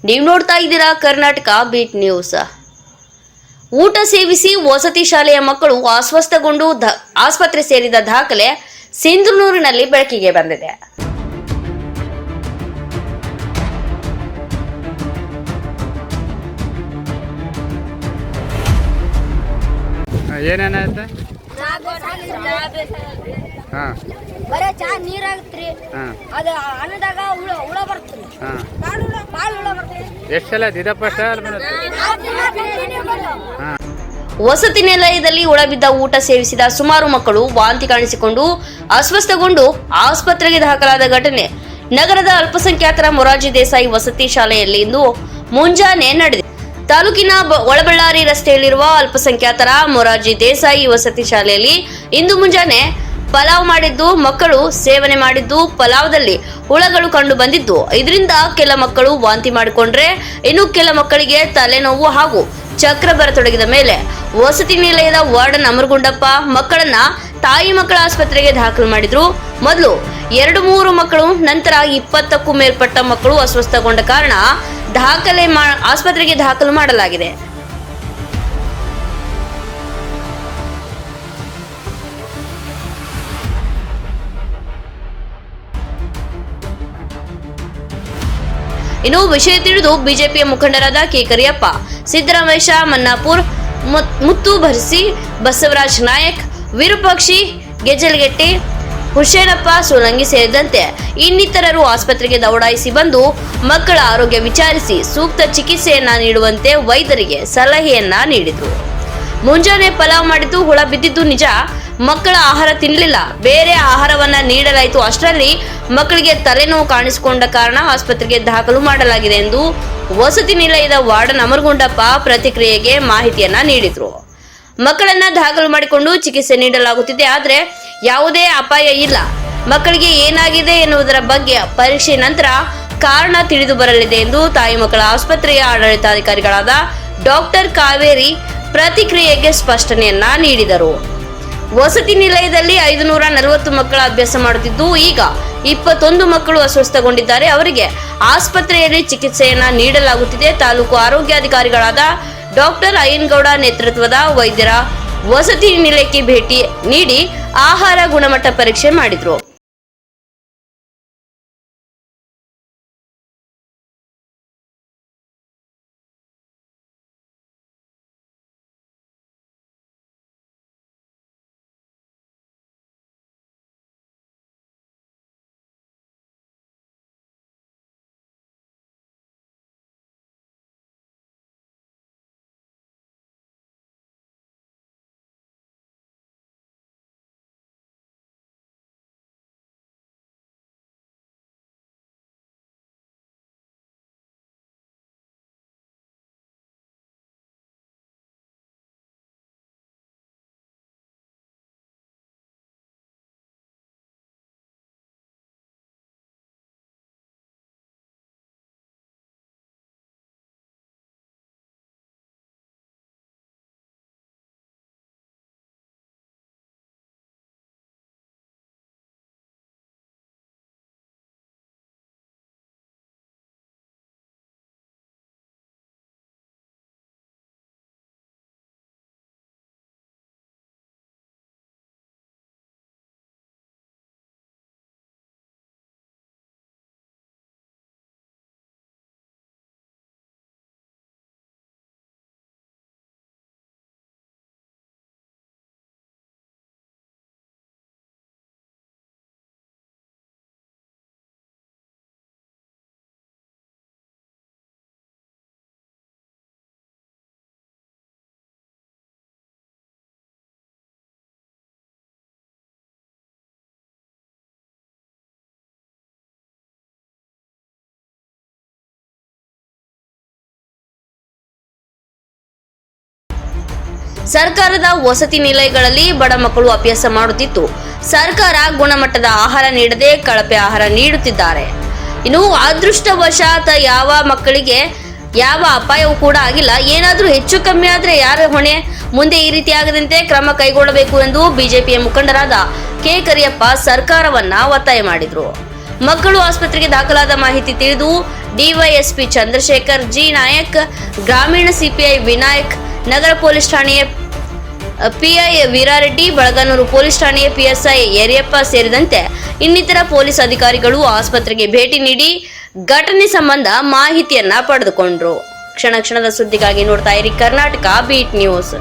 ನೀವು ನೋಡ್ತಾ ಇದ್ದೀರಾ ಕರ್ನಾಟಕ ಬೀಟ್ ನ್ಯೂಸ್. ಊಟ ಸೇವಿಸಿ ವಸತಿ ಶಾಲೆಯ ಮಕ್ಕಳು ಅಸ್ವಸ್ಥಗೊಂಡು ಆಸ್ಪತ್ರೆ ಸೇರಿದ ದಾಖಲೆ ಸಿಂಧನೂರಿನಲ್ಲಿ ಬೆಳಕಿಗೆ ಬಂದಿದೆ. ಏನೇನಾಯ್ತು? ಬರೇ ಚಾ ನೀರಾಗತ್ರಿ. ಅದ ಅನ್ನದಾಗ ಹುಳ ಬರ್ತರಿ. ಎಷ್ಟು ಸಲ ವಸತಿ ನಿಲಯದಲ್ಲಿ ಒಳಬಿದ್ದ ಊಟ ಸೇವಿಸಿದ ಸುಮಾರು ಮಕ್ಕಳು ವಾಂತಿ ಕಾಣಿಸಿಕೊಂಡು ಅಸ್ವಸ್ಥಗೊಂಡು ಆಸ್ಪತ್ರೆಗೆ ದಾಖಲಾದ ಘಟನೆ ನಗರದ ಅಲ್ಪಸಂಖ್ಯಾತರ ಮೊರಾರ್ಜಿ ದೇಸಾಯಿ ವಸತಿ ಶಾಲೆಯಲ್ಲಿ ಇಂದು ಮುಂಜಾನೆ ನಡೆದಿದೆ. ತಾಲೂಕಿನ ಒಳಬಳ್ಳಾರಿ ರಸ್ತೆಯಲ್ಲಿರುವ ಅಲ್ಪಸಂಖ್ಯಾತರ ಮೊರಾರ್ಜಿ ದೇಸಾಯಿ ವಸತಿ ಶಾಲೆಯಲ್ಲಿ ಇಂದು ಮುಂಜಾನೆ ಪಲಾವ್ ಮಾಡಿದ್ದು ಮಕ್ಕಳು ಸೇವನೆ ಮಾಡಿದ್ದು ಪಲಾವ್ದಲ್ಲಿ ಹುಳಗಳು ಕಂಡು ಬಂದಿದ್ದು, ಇದರಿಂದ ಕೆಲ ಮಕ್ಕಳು ವಾಂತಿ ಮಾಡಿಕೊಂಡ್ರೆ ಇನ್ನು ಕೆಲ ಮಕ್ಕಳಿಗೆ ತಲೆನೋವು ಹಾಗೂ ಚಕ್ರ ಬರತೊಡಗಿದ ಮೇಲೆ ವಸತಿ ನಿಲಯದ ವಾರ್ಡನ್ ಅಮರಗುಂಡಪ್ಪ ಮಕ್ಕಳನ್ನ ತಾಯಿ ಮಕ್ಕಳ ಆಸ್ಪತ್ರೆಗೆ ದಾಖಲು ಮಾಡಿದ್ರು. ಮೊದಲು 2-3 ಮಕ್ಕಳು, ನಂತರ 20ಕ್ಕೂ ಮೇಲ್ಪಟ್ಟ ಮಕ್ಕಳು ಅಸ್ವಸ್ಥಗೊಂಡ ಕಾರಣ ಆಸ್ಪತ್ರೆಗೆ ದಾಖಲು ಮಾಡಲಾಗಿದೆ. ಇನ್ನು ವಿಷಯ ತಿಳಿದು ಬಿಜೆಪಿಯ ಮುಖಂಡರಾದ ಕೆ ಕರಿಯಪ್ಪ, ಸಿದ್ದರಾಮೇಶ ಮನ್ನಾಪುರ್, ಮುತ್ತು ಭರ್ಸಿ, ಬಸವರಾಜ್ ನಾಯಕ್, ವಿರೂಪಾಕ್ಷಿ ಗೆಜಲ್ಗೆಟ್ಟಿ, ಹುಸೇನಪ್ಪ ಸೋಲಂಗಿ ಸೇರಿದಂತೆ ಇನ್ನಿತರರು ಆಸ್ಪತ್ರೆಗೆ ದೌಡಾಯಿಸಿ ಬಂದು ಮಕ್ಕಳ ಆರೋಗ್ಯ ವಿಚಾರಿಸಿ ಸೂಕ್ತ ಚಿಕಿತ್ಸೆಯನ್ನ ನೀಡುವಂತೆ ವೈದ್ಯರಿಗೆ ಸಲಹೆಯನ್ನ ನೀಡಿದರು. ಮುಂಜಾನೆ ಪಲಾವ್ ಮಾಡಿದ್ದು ಹುಳ ಬಿದ್ದಿದ್ದು ನಿಜ, ಮಕ್ಕಳ ಆಹಾರ ತಿನ್ನಲಿಲ್ಲ, ಬೇರೆ ಆಹಾರವನ್ನ ನೀಡಲಾಯಿತು. ಅಷ್ಟರಲ್ಲಿ ಮಕ್ಕಳಿಗೆ ತಲೆನೋವು ಕಾಣಿಸಿಕೊಂಡ ಕಾರಣ ಆಸ್ಪತ್ರೆಗೆ ದಾಖಲು ಮಾಡಲಾಗಿದೆ ಎಂದು ವಸತಿ ನಿಲಯದ ವಾರ್ಡನ್ ಅಮರಗುಂಡಪ್ಪ ಪ್ರತಿಕ್ರಿಯೆಗೆ ಮಾಹಿತಿಯನ್ನ ನೀಡಿದ್ರು. ಮಕ್ಕಳನ್ನ ದಾಖಲು ಮಾಡಿಕೊಂಡು ಚಿಕಿತ್ಸೆ ನೀಡಲಾಗುತ್ತಿದೆ, ಆದ್ರೆ ಯಾವುದೇ ಅಪಾಯ ಇಲ್ಲ. ಮಕ್ಕಳಿಗೆ ಏನಾಗಿದೆ ಎನ್ನುವುದರ ಬಗ್ಗೆ ಪರೀಕ್ಷೆ ನಂತರ ಕಾರಣ ತಿಳಿದು ಬರಲಿದೆ ಎಂದು ತಾಯಿ ಮಕ್ಕಳ ಆಸ್ಪತ್ರೆಯ ಆಡಳಿತಾಧಿಕಾರಿಗಳಾದ ಡಾಕ್ಟರ್ ಕಾವೇರಿ ಪ್ರತಿಕ್ರಿಯೆಗೆ ಸ್ಪಷ್ಟನೆಯನ್ನ ನೀಡಿದರು. ವಸತಿ ನಿಲಯದಲ್ಲಿ 540 ಮಕ್ಕಳ ಅಭ್ಯಾಸ ಮಾಡುತ್ತಿದ್ದು, ಈಗ 21 ಮಕ್ಕಳು ಅಸ್ವಸ್ಥಗೊಂಡಿದ್ದಾರೆ. ಅವರಿಗೆ ಆಸ್ಪತ್ರೆಯಲ್ಲಿ ಚಿಕಿತ್ಸೆಯನ್ನ ನೀಡಲಾಗುತ್ತಿದೆ. ತಾಲೂಕು ಆರೋಗ್ಯಾಧಿಕಾರಿಗಳಾದ ಡಾಕ್ಟರ್ ಅಯ್ಯನಗೌಡ ನೇತೃತ್ವದ ವೈದ್ಯರ ವಸತಿ ನಿಲಯಕ್ಕೆ ಭೇಟಿ ನೀಡಿ ಆಹಾರ ಗುಣಮಟ್ಟ ಪರೀಕ್ಷೆ ಮಾಡಿದ್ರು. ಸರ್ಕಾರದ ವಸತಿ ನಿಲಯಗಳಲ್ಲಿ ಬಡ ಮಕ್ಕಳು ಅಭ್ಯಾಸ ಮಾಡುತ್ತಿದ್ದು, ಸರ್ಕಾರ ಗುಣಮಟ್ಟದ ಆಹಾರ ನೀಡದೆ ಕಳಪೆ ಆಹಾರ ನೀಡುತ್ತಿದ್ದಾರೆ. ಇನ್ನು ಅದೃಷ್ಟವಶಾತ್ ಯಾವ ಮಕ್ಕಳಿಗೆ ಯಾವ ಅಪಾಯವೂ ಕೂಡ ಆಗಿಲ್ಲ. ಏನಾದರೂ ಹೆಚ್ಚು ಕಮ್ಮಿ ಆದ್ರೆ ಯಾರ ಹೊಣೆ? ಮುಂದೆ ಈ ರೀತಿ ಆಗದಂತೆ ಕ್ರಮ ಕೈಗೊಳ್ಳಬೇಕು ಎಂದು ಬಿಜೆಪಿಯ ಮುಖಂಡರಾದ ಕೆ ಕರಿಯಪ್ಪ ಸರ್ಕಾರವನ್ನ ಒತ್ತಾಯ ಮಾಡಿದರು. ಮಕ್ಕಳು ಆಸ್ಪತ್ರೆಗೆ ದಾಖಲಾದ ಮಾಹಿತಿ ತಿಳಿದು ಡಿವೈಎಸ್ಪಿ ಚಂದ್ರಶೇಖರ್ ಜಿ ನಾಯಕ್, ಗ್ರಾಮೀಣ ಸಿಪಿಐ ವಿನಾಯಕ್, ನಗರ ಪೊಲೀಸ್ ಠಾಣೆಯ ಪಿಐ ವೀರಾರೆಡ್ಡಿ, ಬಳಗನೂರು ಪೊಲೀಸ್ ಠಾಣೆಯ ಪಿಎಸ್ಐ ಯರಿಯಪ್ಪ ಸೇರಿದಂತೆ ಇನ್ನಿತರ ಪೊಲೀಸ್ ಅಧಿಕಾರಿಗಳು ಆಸ್ಪತ್ರೆಗೆ ಭೇಟಿ ನೀಡಿ ಘಟನೆ ಸಂಬಂಧ ಮಾಹಿತಿಯನ್ನ ಪಡೆದುಕೊಂಡ್ರು. ಕ್ಷಣ ಕ್ಷಣದ ಸುದ್ದಿಗಾಗಿ ನೋಡ್ತಾ ಇರಿ ಕರ್ನಾಟಕ ಬೀಟ್ ನ್ಯೂಸ್.